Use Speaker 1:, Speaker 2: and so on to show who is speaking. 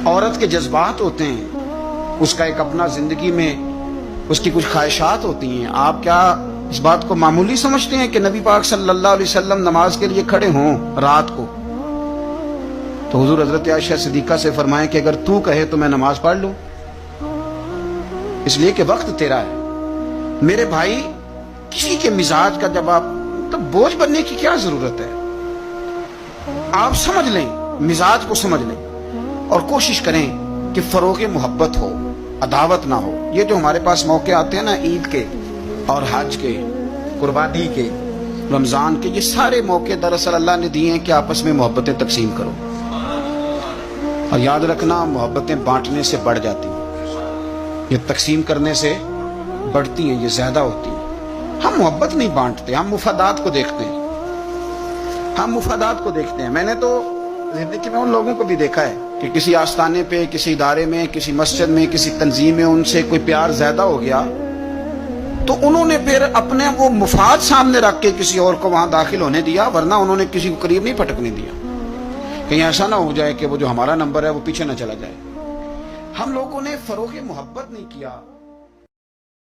Speaker 1: عورت کے جذبات ہوتے ہیں، اس کا ایک اپنا زندگی میں اس کی کچھ خواہشات ہوتی ہیں. آپ کیا اس بات کو معمولی سمجھتے ہیں کہ نبی پاک صلی اللہ علیہ وسلم نماز کے لیے کھڑے ہوں رات کو تو حضور حضرت عائشہ صدیقہ سے فرمائیں کہ اگر تو کہے تو میں نماز پڑھ لوں، اس لیے کہ وقت تیرا ہے. میرے بھائی، کسی کے مزاج کا جب آپ تو بوجھ بننے کی کیا ضرورت ہے؟ آپ سمجھ لیں، مزاج کو سمجھ لیں اور کوشش کریں کہ فروغ محبت ہو، عداوت نہ ہو. یہ جو ہمارے پاس موقع آتے ہیں نا، عید کے اور حج کے، قربانی کے، رمضان کے، یہ سارے موقع دراصل اللہ نے دیے ہیں کہ آپس میں محبتیں تقسیم کرو. اور یاد رکھنا، محبتیں بانٹنے سے بڑھ جاتی ہیں، یہ تقسیم کرنے سے بڑھتی ہیں، یہ زیادہ ہوتی ہیں. ہم محبت نہیں بانٹتے، ہم مفادات کو دیکھتے ہیں. ہم مفادات کو دیکھتے ہیں. میں نے تو زندگی میں ان لوگوں کو بھی دیکھا ہے کہ کسی آستانے پہ، کسی ادارے میں، کسی مسجد میں، کسی تنظیم میں ان سے کوئی پیار زیادہ ہو گیا تو انہوں نے پھر اپنے وہ مفاد سامنے رکھ کے کسی اور کو وہاں داخل ہونے دیا، ورنہ انہوں نے کسی کو قریب نہیں پھٹکنے دیا. کہیں ایسا نہ ہو جائے کہ وہ جو ہمارا نمبر ہے وہ پیچھے نہ چلا جائے. ہم لوگوں نے فروغ محبت نہیں کیا.